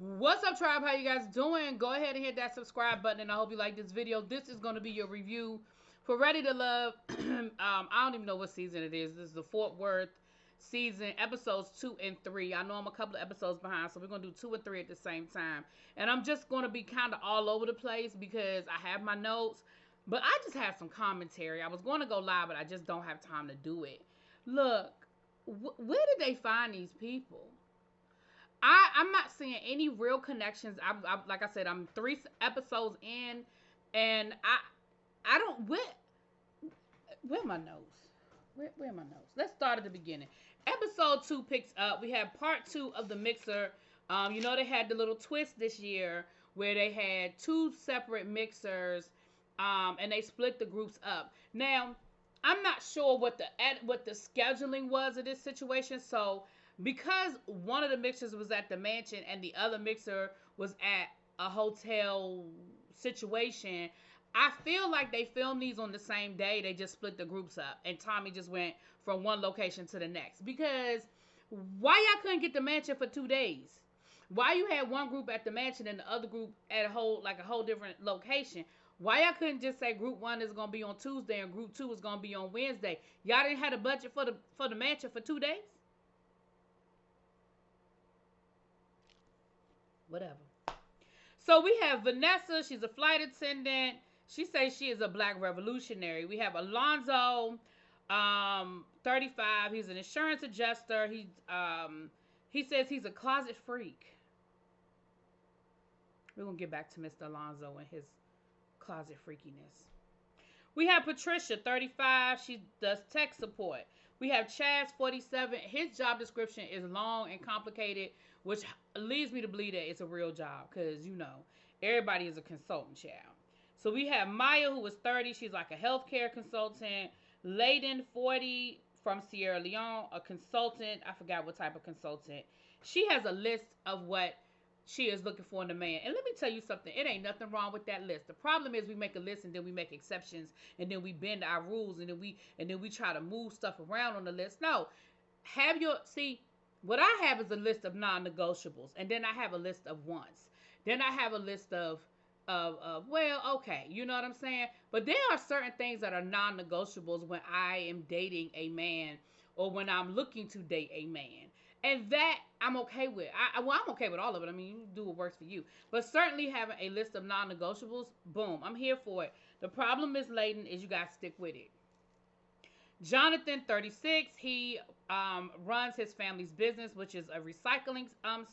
What's up, tribe? How you guys doing? Go ahead and hit that subscribe button, and I hope you like this video. This is going to be your review for Ready to Love. I don't even know what season it is. This is the Fort Worth season, episodes 2 and 3. I know I'm a couple of episodes behind, so we're going to do 2 and 3 at the same time. And I'm just going to be kind of all over the place because I have my notes, but I just have some commentary. I was going to go live, but I just don't have time to do it. Look, where did they find these people? I'm not seeing any real connections. Like I said, I'm 3 episodes in, and I don't where my notes? Where are my notes? Let's start at the beginning. Episode 2 picks up. We have part 2 of the mixer. You know, they had the little twist this year where they had 2 separate mixers, and they split the groups up. Now, I'm not sure what the scheduling was of this situation. So because one of the mixers was at the mansion and the other mixer was at a hotel situation, I feel like they filmed these on the same day. They just split the groups up, and Tommy just went from one location to the next. Because why y'all couldn't get the mansion for 2 days? Why you had one group at the mansion and the other group at a whole different location? Why y'all couldn't just say group 1 is gonna be on Tuesday and group 2 is gonna be on Wednesday? Y'all didn't have a budget for the mansion for 2 days? Whatever. So we have Vanessa. She's a flight attendant. She says she is a black revolutionary. We have Alonzo, 35. He's an insurance adjuster. He says he's a closet freak. We're gonna get back to Mr. Alonzo and his closet freakiness. We have Patricia, 35. She does tech support. We have Chaz, 47. His job description is long and complicated, which leads me to believe that it's a real job because, you know, everybody is a consultant, child. So we have Maya, who is 30. She's like a healthcare consultant. Layden, 40, from Sierra Leone, a consultant. I forgot what type of consultant. She has a list of what she is looking for in a man. And let me tell you something. It ain't nothing wrong with that list. The problem is we make a list and then we make exceptions and then we bend our rules and then we try to move stuff around on the list. No. What I have is a list of non-negotiables, and then I have a list of wants. Then I have a list of well, okay, you know what I'm saying? But there are certain things that are non-negotiables when I am dating a man or when I'm looking to date a man. And that I'm okay with. I'm okay with all of it. I mean, you do what works for you. But certainly having a list of non-negotiables, boom, I'm here for it. The problem is, Layden, is you got to stick with it. Jonathan, 36, he runs his family's business, which is a recycling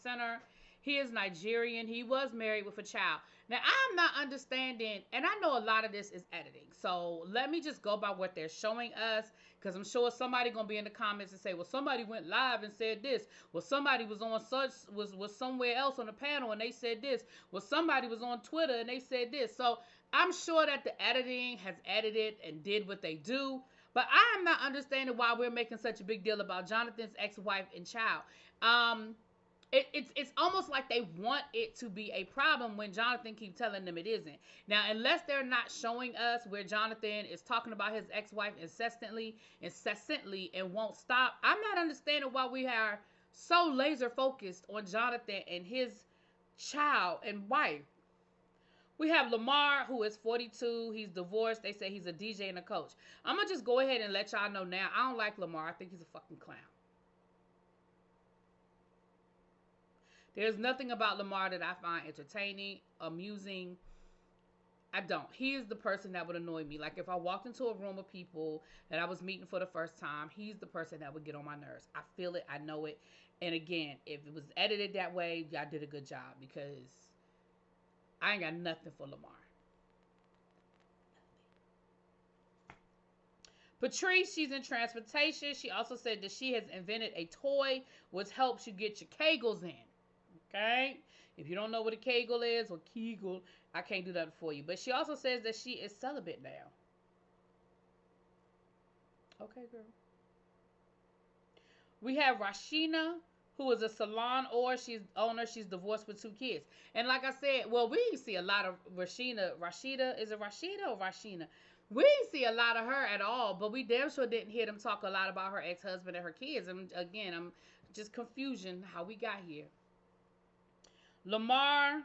center. He is Nigerian. He was married with a child. Now, I'm not understanding, and I know a lot of this is editing. So let me just go by what they're showing us, because I'm sure somebody going to be in the comments and say, well, somebody went live and said this. Well, somebody was on was somewhere else on the panel and they said this. Well, somebody was on Twitter and they said this. So I'm sure that the editing has edited and did what they do. But I am not understanding why we're making such a big deal about Jonathan's ex-wife and child. It's almost like they want it to be a problem when Jonathan keeps telling them it isn't. Now, unless they're not showing us where Jonathan is talking about his ex-wife incessantly, and won't stop, I'm not understanding why we are so laser focused on Jonathan and his child and wife. We have Lamar, who is 42. He's divorced. They say he's a DJ and a coach. I'm going to just go ahead and let y'all know now. I don't like Lamar. I think he's a fucking clown. There's nothing about Lamar that I find entertaining, amusing. I don't. He is the person that would annoy me. Like if I walked into a room of people that I was meeting for the first time, he's the person that would get on my nerves. I feel it. I know it. And again, if it was edited that way, y'all did a good job because I ain't got nothing for Lamar. Patrice, she's in transportation. She also said that she has invented a toy which helps you get your kegels in. Okay? If you don't know what a kegel is or kegel, I can't do that for you. But she also says that she is celibate now. Okay, girl. We have Rashina, who is a salon owner. She's divorced with 2 kids. And like I said, well, we see a lot of Rashida, is it Rashida or Rashina? We didn't see a lot of her at all, but we damn sure didn't hear them talk a lot about her ex-husband and her kids. And again, I'm just confusion how we got here. Lamar.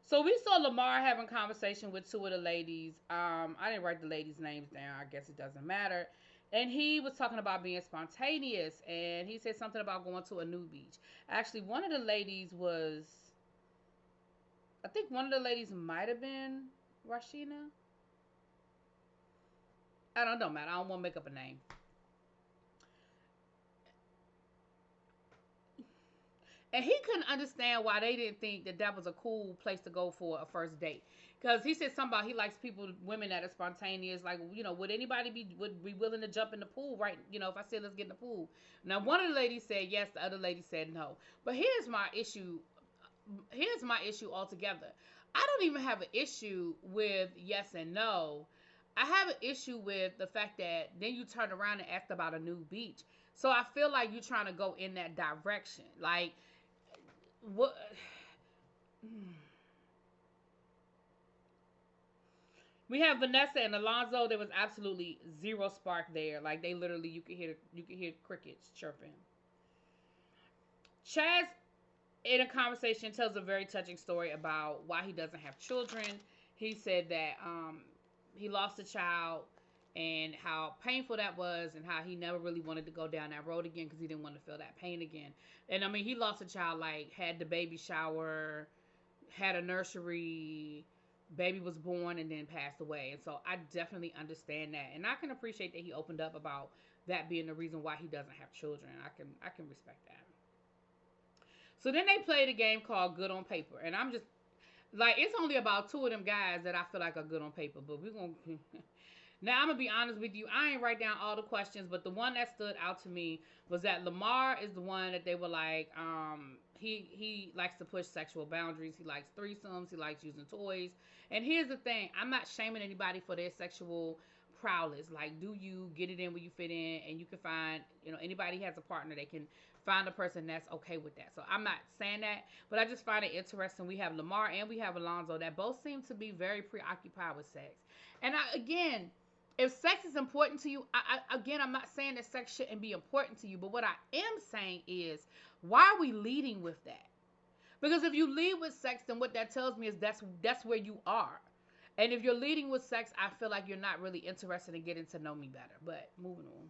So we saw Lamar having conversation with two of the ladies. I didn't write the ladies' names down. I guess it doesn't matter. And he was talking about being spontaneous, and he said something about going to a new beach. Actually, one of the ladies was, I think one of the ladies might have been Rashina. I don't matter. I don't want to make up a name. And he couldn't understand why they didn't think that that was a cool place to go for a first date. Because he said something about he likes people, women that are spontaneous. Like, would anybody be willing to jump in the pool, right? If I said let's get in the pool. Now, one of the ladies said yes, the other lady said no. But here's my issue. Here's my issue altogether. I don't even have an issue with yes and no. I have an issue with the fact that then you turn around and ask about a new beach. So I feel like you're trying to go in that direction. Like, what? We have Vanessa and Alonzo. There was absolutely zero spark there. Like, they literally, you could hear crickets chirping. Chaz, in a conversation, tells a very touching story about why he doesn't have children. He said that he lost a child and how painful that was, and how he never really wanted to go down that road again because he didn't want to feel that pain again. And I mean, he lost a child, like, had the baby shower, had a nursery, baby was born, and then passed away. And so I definitely understand that, and I can appreciate that he opened up about that being the reason why he doesn't have children. I can respect that. So then they played a game called Good on Paper, and I'm just like, it's only about two of them guys that I feel like are good on paper, but we're gonna now, I'm gonna be honest with you. I ain't write down all the questions, but the one that stood out to me was that Lamar is the one that they were like, he likes to push sexual boundaries. He likes threesomes. He likes using toys. And here's the thing: I'm not shaming anybody for their sexual prowess. Like, do you get it in where you fit in, and you can find, anybody has a partner, they can find a person that's okay with that. So I'm not saying that, but I just find it interesting. We have Lamar and we have Alonzo that both seem to be very preoccupied with sex. And again, if sex is important to you, again, I'm not saying that sex shouldn't be important to you, but what I am saying is, why are we leading with that? Because if you lead with sex, then what that tells me is that's where you are. And if you're leading with sex, I feel like you're not really interested in getting to know me better. But moving on.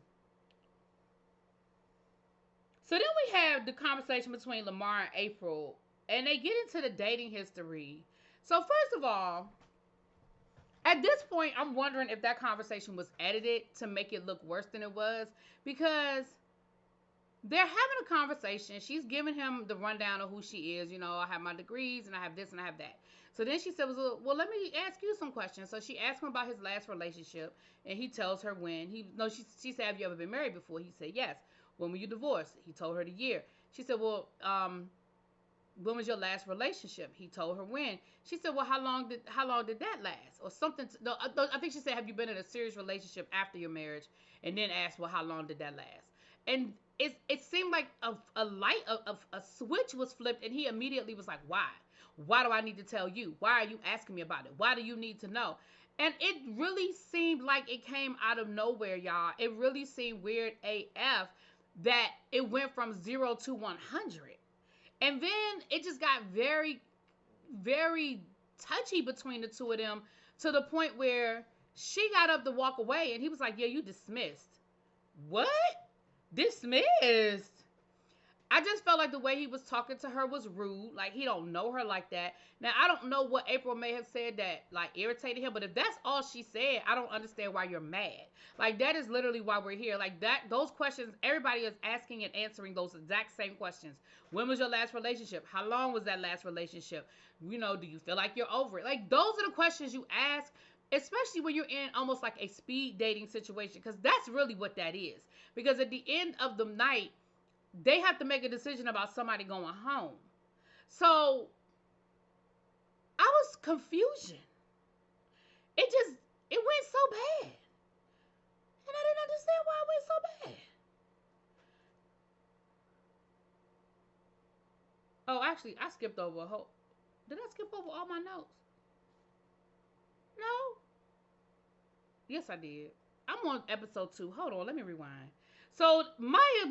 So then we have the conversation between Lamar and April, and they get into the dating history. So first of all, at this point, I'm wondering if that conversation was edited to make it look worse than it was, because they're having a conversation. She's giving him the rundown of who she is. I have my degrees, and I have this, and I have that. So then she said, well, let me ask you some questions. So she asked him about his last relationship, and he tells her when. She said, have you ever been married before? He said, yes. When were you divorced? He told her the year. She said, well, when was your last relationship? He told her when. She said, well, how long did that last? Or something. No, I think she said, have you been in a serious relationship after your marriage? And then asked, well, how long did that last? And it seemed like a light, a switch was flipped, and he immediately was like, why? Why do I need to tell you? Why are you asking me about it? Why do you need to know? And it really seemed like it came out of nowhere, y'all. It really seemed weird AF that it went from 0 to 100. And then it just got very, very touchy between the two of them, to the point where she got up to walk away, and he was like, yeah, you dismissed. What? Dismissed? I just felt like the way he was talking to her was rude. Like, he don't know her like that. Now, I don't know what April may have said that, like, irritated him, but if that's all she said, I don't understand why you're mad. Like, that is literally why we're here. Like, those questions, everybody is asking and answering those exact same questions. When was your last relationship? How long was that last relationship? Do you feel like you're over it? Like, those are the questions you ask, especially when you're in almost like a speed dating situation, because that's really what that is. Because at the end of the night, they have to make a decision about somebody going home. So I was confusion. It went so bad. And I didn't understand why it went so bad. Oh, actually, I skipped over a whole. Did I skip over all my notes? No. Yes, I did. I'm on episode 2. Hold on, let me rewind. So Maya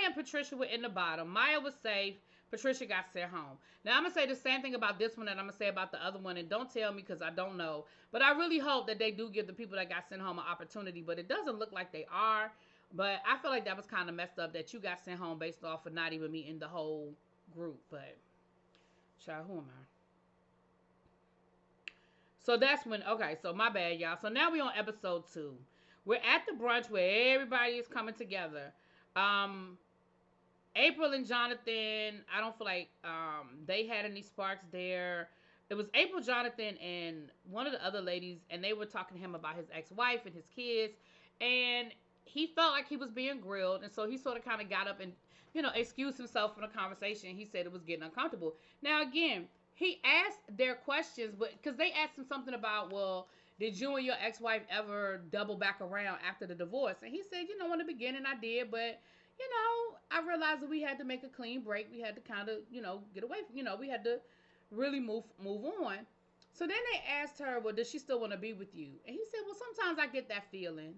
and Patricia were in the bottom. Maya was safe. Patricia got sent home. Now I'm gonna say the same thing about this one that I'm gonna say about the other one, and don't tell me because I don't know. But I really hope that they do give the people that got sent home an opportunity. But it doesn't look like they are. But I feel like that was kind of messed up that you got sent home based off of not even meeting the whole group. But child, who am I? So that's when, okay, so my bad, y'all. So now we on episode 2. We're at the brunch where everybody is coming together. Um, April and Jonathan, I don't feel like they had any sparks there. It was April, Jonathan, and one of the other ladies, and they were talking to him about his ex-wife and his kids, and he felt like he was being grilled, and so he sort of kind of got up and, excused himself from the conversation. He said it was getting uncomfortable. Now, again, he asked their questions, but because they asked him something about, well, did you and your ex-wife ever double back around after the divorce? And he said, in the beginning I did, but I realized that we had to make a clean break. We had to kind of, get away from, we had to really move on. So then they asked her, well, does she still want to be with you? And he said, well, sometimes I get that feeling.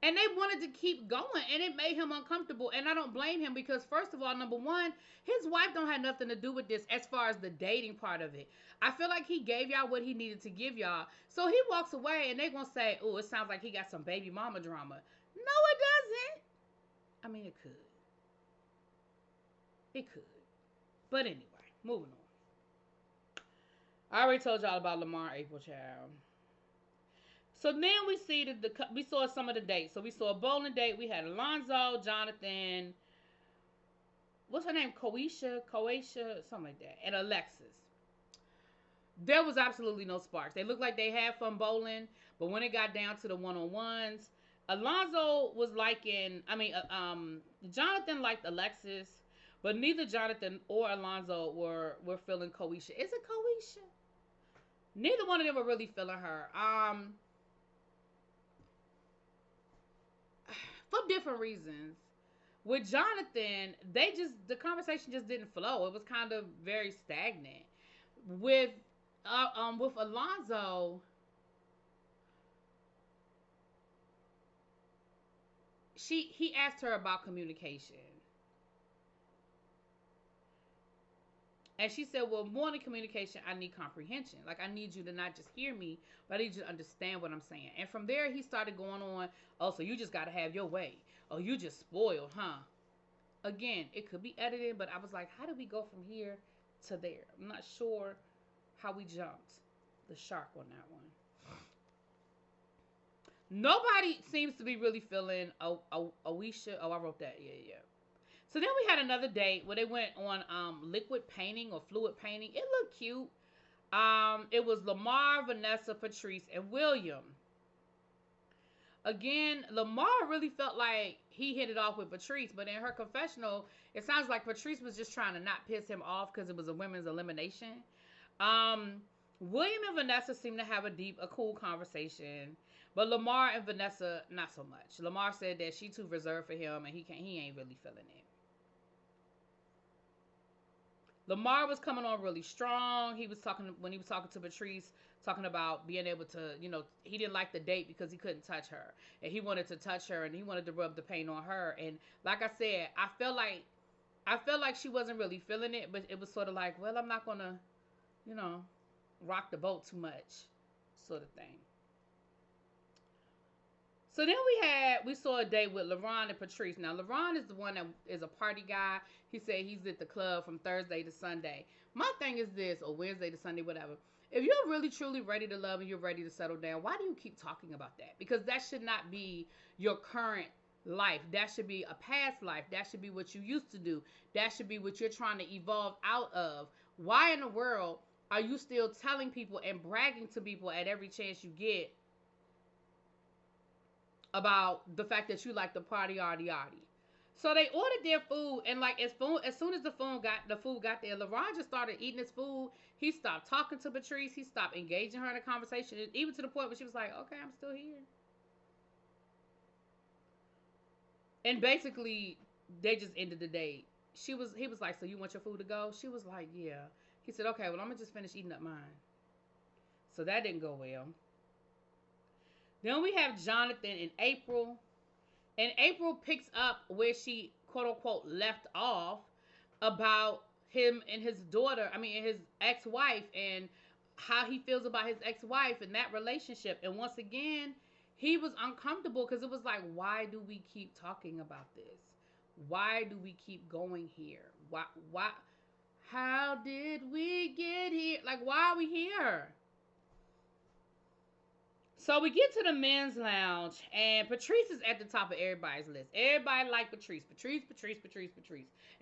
And they wanted to keep going, and it made him uncomfortable. And I don't blame him because, first of all, number one, his wife don't have nothing to do with this as far as the dating part of it. I feel like he gave y'all what he needed to give y'all. So he walks away, and they going to say, oh, it sounds like he got some baby mama drama. No, it doesn't. I mean, it could. It could. But anyway, moving on. I already told y'all about Lamar April Child. So then we see we saw some of the dates. So we saw a bowling date. We had Alonzo, Jonathan, what's her name? Koisha, something like that, and Alexis. There was absolutely no sparks. They looked like they had fun bowling, but when it got down to the one-on-ones, Alonzo was Jonathan liked Alexis, but neither Jonathan or Alonzo were feeling Koisha. Is it Koisha? Neither one of them were really feeling her. For different reasons. With Jonathan, the conversation just didn't flow. It was kind of very stagnant. With Alonzo, he asked her about communication. And she said, well, more than communication, I need comprehension. Like, I need you to not just hear me, but I need you to understand what I'm saying. And from there, he started going on, oh, so you just got to have your way. Oh, you just spoiled, huh? Again, it could be edited, but I was like, how did we go from here to there? I'm not sure how we jumped the shark on that one. Nobody seems to be really feeling Oisha. Oh, I wrote that. Yeah. So then we had another date where they went on liquid painting or fluid painting. It looked cute. It was Lamar, Vanessa, Patrice, and William. Again, Lamar really felt like he hit it off with Patrice, but in her confessional, it sounds like Patrice was just trying to not piss him off because it was a women's elimination. William and Vanessa seemed to have a cool conversation, but Lamar and Vanessa, not so much. Lamar said that she too reserved for him, and he ain't really feeling it. Lamar was coming on really strong. When he was talking to Patrice, talking about being able to, he didn't like the date because he couldn't touch her. And he wanted to touch her and he wanted to rub the paint on her. And like I said, I felt like she wasn't really feeling it, but it was sort of like, well, I'm not going to, rock the boat too much sort of thing. So then we saw a date with LaRon and Patrice. Now, LaRon is the one that is a party guy. He said he's at the club from Thursday to Sunday. My thing is this, or Wednesday to Sunday, whatever. If you're really, truly ready to love and you're ready to settle down, why do you keep talking about that? Because that should not be your current life. That should be a past life. That should be what you used to do. That should be what you're trying to evolve out of. Why in the world are you still telling people and bragging to people at every chance you get about the fact that you like the party yardie yardie? So they ordered their food, and like as soon as the food got there, LaRon just started eating his food. He stopped talking to Patrice. He stopped engaging her in a conversation, even to the point where she was like, "Okay, I'm still here." And basically, they just ended the date. He was like, "So you want your food to go?" She was like, "Yeah." He said, "Okay, well, I'm gonna just finish eating up mine." So that didn't go well. Then we have Jonathan and April. And April picks up where she, quote unquote, left off about him and his daughter, I mean, and his ex-wife, and how he feels about his ex-wife and that relationship. And once again, he was uncomfortable because it was like, why do we keep talking about this? Why do we keep going here? Why how did we get here? Like, why are we here? So we get to the men's lounge, and Patrice is at the top of everybody's list. Everybody liked Patrice. Patrice.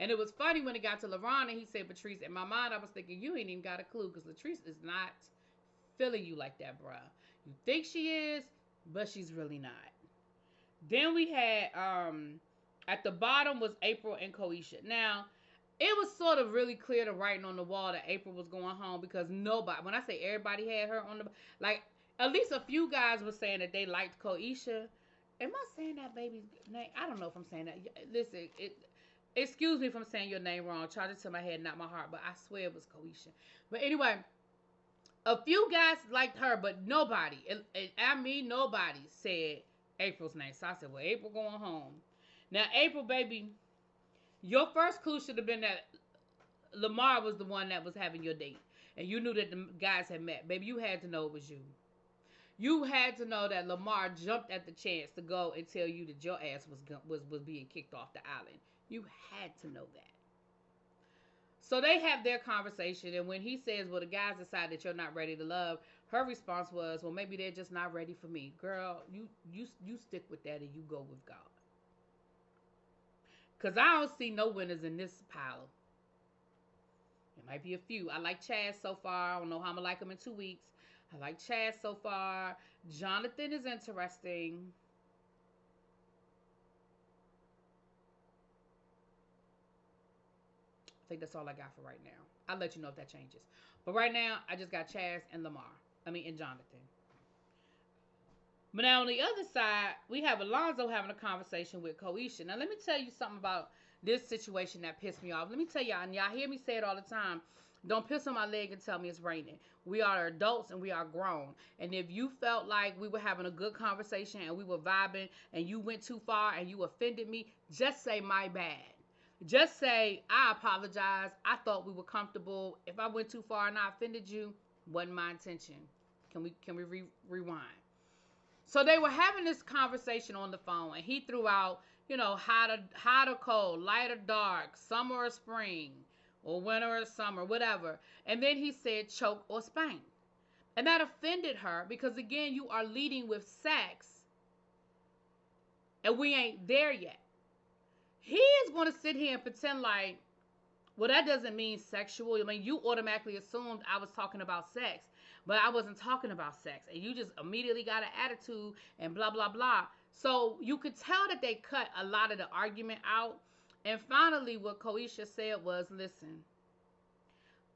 And it was funny when it got to LeBron and he said Patrice. In my mind, I was thinking, you ain't even got a clue because Latrice is not feeling you like that, bruh. You think she is, but she's really not. Then we had, at the bottom was April and Koisha. Now, it was sort of really clear the writing on the wall that April was going home because nobody, when I say everybody had her on the, like, at least a few guys were saying that they liked Koisha. Am I saying that baby's name? I don't know if I'm saying that. Listen, excuse me if I'm saying your name wrong. Charge it to my head, not my heart, but I swear it was Koisha. But anyway, a few guys liked her, but nobody, I mean nobody, said April's name. So I said, well, April going home. Now, April, baby, your first clue should have been that Lamar was the one that was having your date. And you knew that the guys had met. Baby, you had to know it was you. You had to know that Lamar jumped at the chance to go and tell you that your ass was being kicked off the island. You had to know that. So they have their conversation, and when he says, well, the guys decide that you're not ready to love, her response was, well, maybe they're just not ready for me. Girl, you stick with that and you go with God. Because I don't see no winners in this pile. It might be a few. I like Chaz so far. I don't know how I'm going to like him in 2 weeks. I like Chaz so far. Jonathan is interesting. I think that's all I got for right now. I'll let you know if that changes. But right now, I just got Chaz and Lamar. And Jonathan. But now on the other side, we have Alonzo having a conversation with Koisha. Now let me tell you something about this situation that pissed me off. Let me tell y'all, and y'all hear me say it all the time. Don't piss on my leg and tell me it's raining. We are adults and we are grown. And if you felt like we were having a good conversation and we were vibing and you went too far and you offended me, just say my bad. Just say, I apologize. I thought we were comfortable. If I went too far and I offended you, wasn't my intention. Can we rewind? So they were having this conversation on the phone, and he threw out, hot or cold, light or dark, summer or spring, or winter or summer, whatever. And then he said choke or spank. And that offended her because, again, you are leading with sex, and we ain't there yet. He is going to sit here and pretend like, well, that doesn't mean sexual. I mean, you automatically assumed I was talking about sex, but I wasn't talking about sex. And you just immediately got an attitude and blah, blah, blah. So you could tell that they cut a lot of the argument out. And finally, what Koisha said was, listen,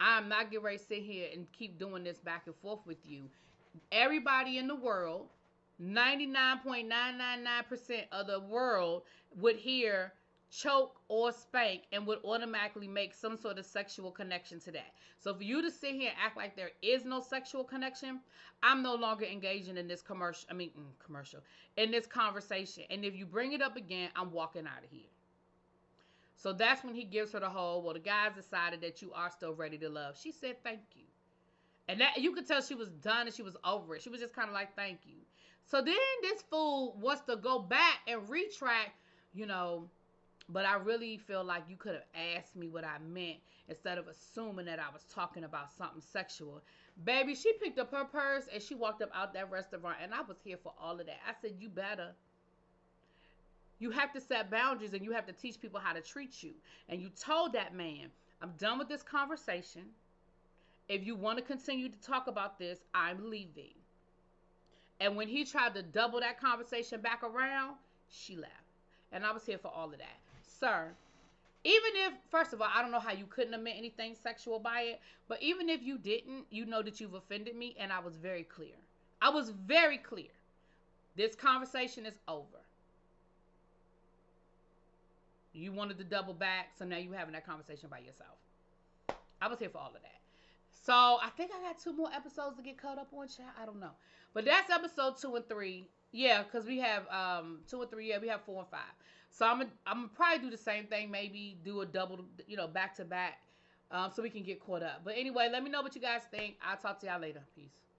I'm not getting ready to sit here and keep doing this back and forth with you. Everybody in the world, 99.999% of the world would hear choke or spank and would automatically make some sort of sexual connection to that. So for you to sit here and act like there is no sexual connection, I'm no longer engaging in this in this conversation. And if you bring it up again, I'm walking out of here. So that's when he gives her the whole, well, the guys decided that you are still ready to love. She said, thank you. And that you could tell she was done and she was over it. She was just kind of like, thank you. So then this fool wants to go back and retract, but I really feel like you could have asked me what I meant instead of assuming that I was talking about something sexual. Baby, she picked up her purse and she walked up out that restaurant, and I was here for all of that. I said, you better. You have to set boundaries and you have to teach people how to treat you. And you told that man, I'm done with this conversation. If you want to continue to talk about this, I'm leaving. And when he tried to double that conversation back around, she left. And I was here for all of that. Sir, even if, first of all, I don't know how you couldn't have meant anything sexual by it, but even if you didn't, you know that you've offended me, and I was very clear. I was very clear. This conversation is over. You wanted to double back, so now you're having that conversation by yourself. I was here for all of that. So I think I got 2 more episodes to get caught up on, chat. I don't know. But that's episode 2 and 3. Yeah, because we have 2 and 3. Yeah, we have 4 and 5. So I'm gonna probably do the same thing. Maybe do a double, back to back so we can get caught up. But anyway, let me know what you guys think. I'll talk to y'all later. Peace.